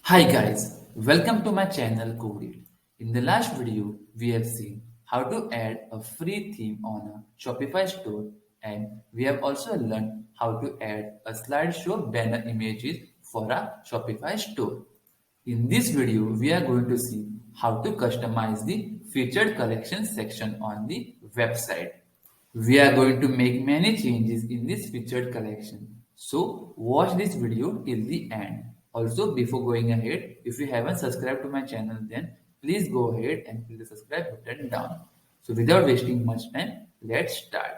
Hi guys, welcome to my channel Coded. In the last video, we have seen how to add a free theme on a Shopify store, and we have also learned how to add a slideshow banner images for a Shopify store. In this video, we are going to see how to customize the featured collection section on the website. We are going to make many changes in this featured collection. So watch this video till the end. Also, before going ahead, if you haven't subscribed to my channel, then please go ahead and click the subscribe button down. So without wasting much time, let's start.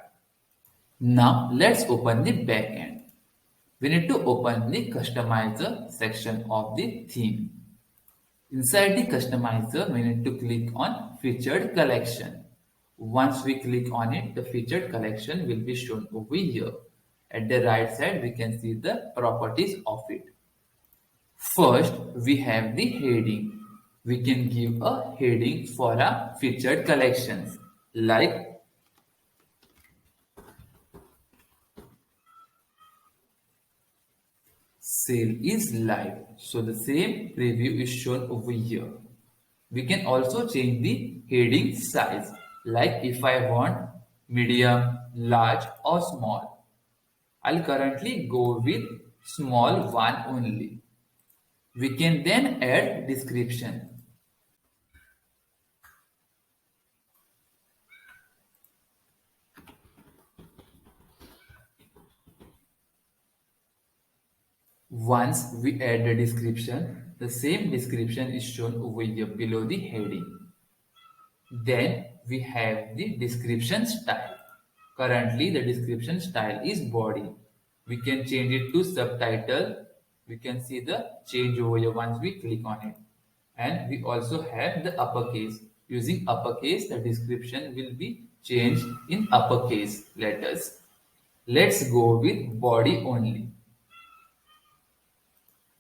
Now let's open the backend. We need to open the customizer section of the theme. Inside the customizer, we need to click on featured collection. Once we click on it, the featured collection will be shown over here. At the right side, we can see the properties of it. First, we have the heading. We can give a heading for our featured collections like sale is live. So the same preview is shown over here. We can also change the heading size, like if I want medium, large or small. I'll currently go with small one only. We can then add description. Once we add the description, the same description is shown over here below the heading. Then we have the description style. Currently, the description style is body. We can change it to subtitle. We can see the change over here once we click on it. And we also have the uppercase. Using uppercase, the description will be changed in uppercase letters. Let's go with body only.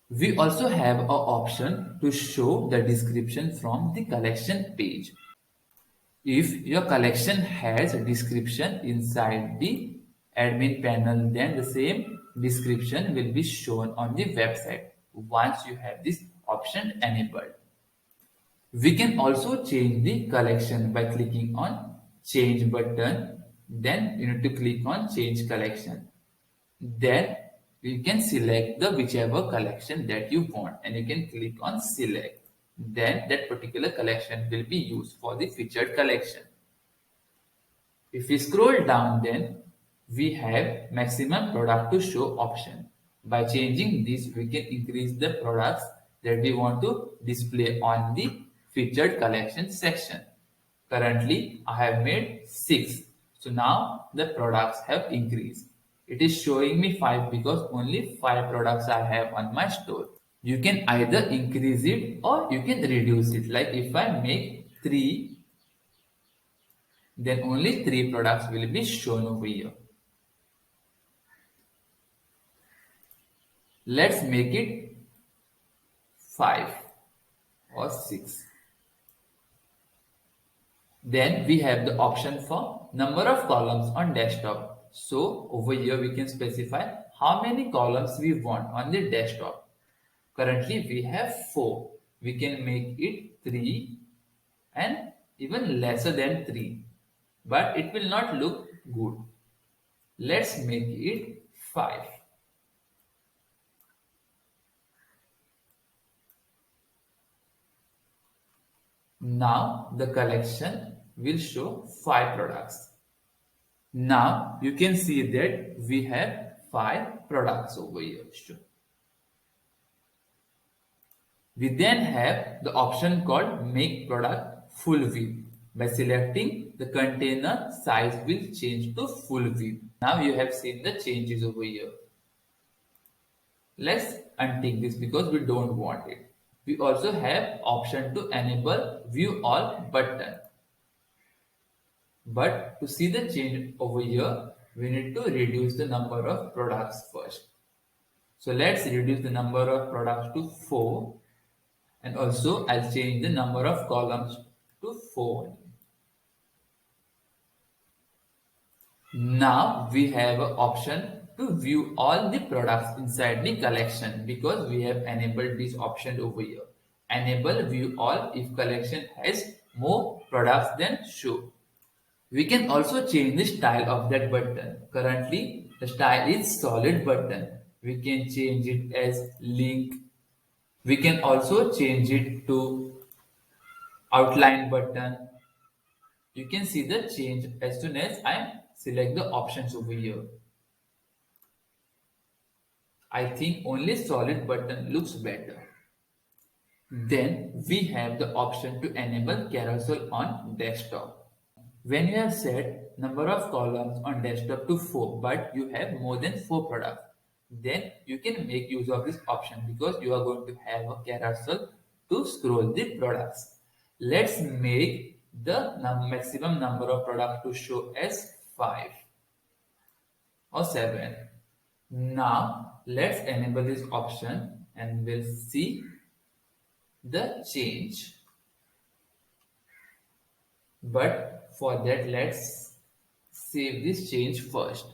We also have an option to show the description from the collection page. If your collection has a description inside the admin panel, then the same description will be shown on the website once you have this option enabled. We can also change the collection by clicking on change button. Then you need to click on change collection. Then you can select the whichever collection that you want and you can click on select. Then that particular collection will be used for the featured collection. If we scroll down, then we have maximum product to show option. By changing this, we can increase the products that we want to display on the featured collection section. Currently, I have made 6. So now the products have increased. It is showing me 5 because only 5 products I have on my store. You can either increase it or you can reduce it. Like if I make 3, then only 3 products will be shown over here. Let's make it 5 or 6. Then we have the option for number of columns on desktop. So over here we can specify how many columns we want on the desktop. Currently we have 4. We can make it 3 and even lesser than 3. But it will not look good. Let's make it 5. Now the collection will show 5 products. Now you can see that we have 5 products over here. We then have the option called make product full width. By selecting, the container size will change to full width. Now you have seen the changes over here. Let's untick this because we don't want it. We also have option to enable view all button. But to see the change over here, we need to reduce the number of products first. So let's reduce the number of products to 4. And also I'll change the number of columns to 4. Now we have an option to view all the products inside the collection because we have enabled this option over here. Enable view all if collection has more products than show. We can also change the style of that button. Currently, the style is solid button. We can change it as link. We can also change it to outline button. You can see the change as soon as I select the options over here. I think only solid button looks better. Then we have the option to enable carousel on desktop. When you have set number of columns on desktop to 4 but you have more than 4 products, then you can make use of this option because you are going to have a carousel to scroll the products. Let's make the maximum number of products to show as 5 or 7. Now let's enable this option and we'll see the change. But for that, let's save this change first.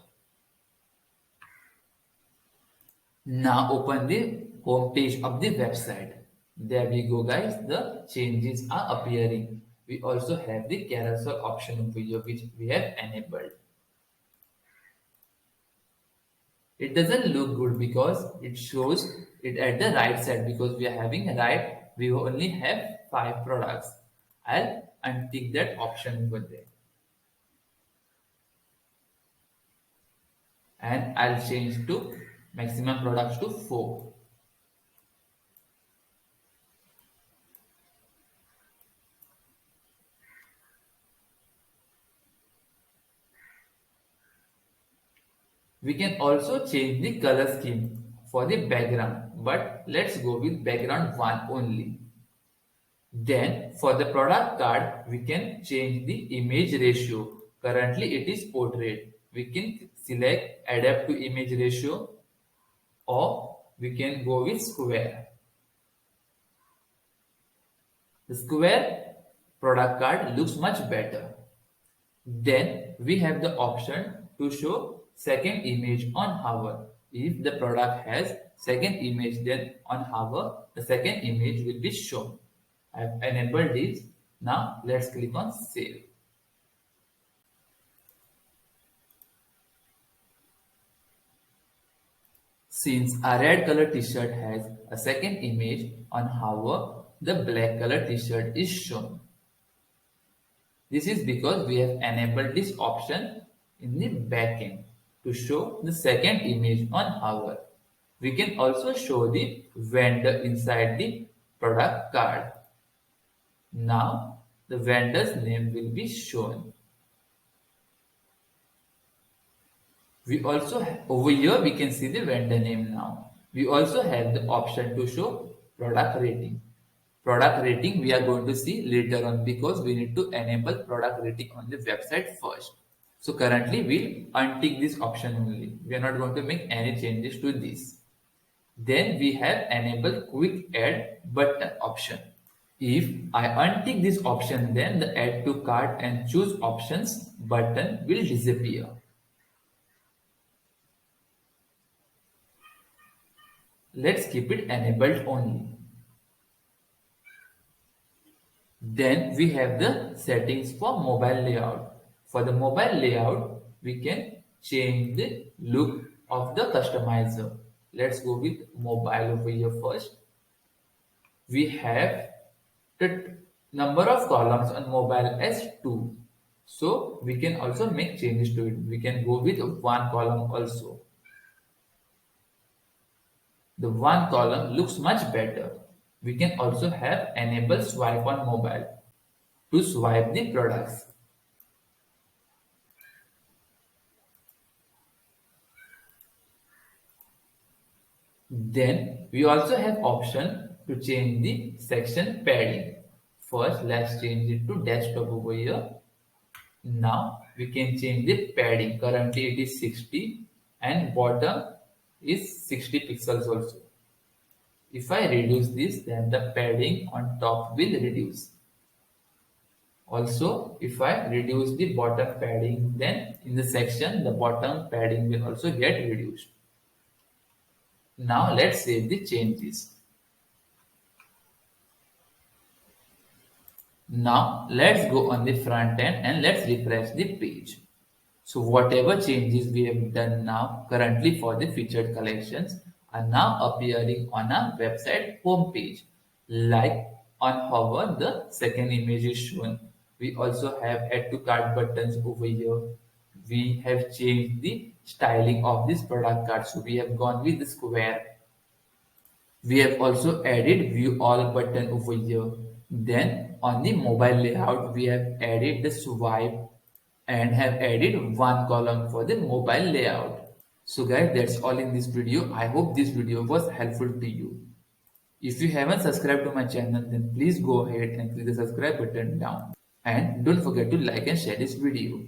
Now open the home page of the website. There we go guys, the changes are appearing. We also have the carousel option over here which we have enabled. It doesn't look good because it shows it at the right side because we are having we only have 5 products. I'll untick that option over there. And I'll change to maximum products to 4. We can also change the color scheme for the background, but let's go with background 1 only. Then for the product card, we can change the image ratio. Currently it is portrait. We can select adapt to image ratio or we can go with square. The square product card looks much better. Then we have the option to show second image on hover. If the product has second image, then on hover, the second image will be shown. I have enabled this. Now let's click on save. Since a red color t-shirt has a second image on hover, the black color t-shirt is shown. This is because we have enabled this option in the backend to show the second image on hover. We can also show the vendor inside the product card. Now the vendor's name will be shown. We also over here we can see the vendor name now. We also have the option to show product rating. Product rating we are going to see later on because we need to enable product rating on the website first. So currently we'll untick this option only. We are not going to make any changes to this. Then we have enable quick add button option. If I untick this option, then the add to cart and choose options button will disappear. Let's keep it enabled only. Then we have the settings for mobile layout. For the mobile layout, we can change the look of the customizer. Let's go with mobile over here first. We have the number of columns on mobile as 2. So we can also make changes to it. We can go with 1 column also. The 1 column looks much better. We can also have enable swipe on mobile to swipe the products. Then we also have option to change the section padding. First, let's change it to desktop over here. Now we can change the padding. Currently it is 60 and bottom is 60 pixels also. If I reduce this, then the padding on top will reduce. Also, if I reduce the bottom padding, then in the section, the bottom padding will also get reduced. Now let's save the changes. Now let's go on the front end and let's refresh the page. So whatever changes we have done now currently for the featured collections are now appearing on our website homepage. Like on hover, the second image is shown. We also have add to cart buttons over here. We have changed the styling of this product card. So we have gone with the square. We have also added view all button over here. Then on the mobile layout, we have added the swipe and have added one column for the mobile layout. So guys, that's all in this video. I hope this video was helpful to you. If you haven't subscribed to my channel, then please go ahead and click the subscribe button down. And don't forget to like and share this video.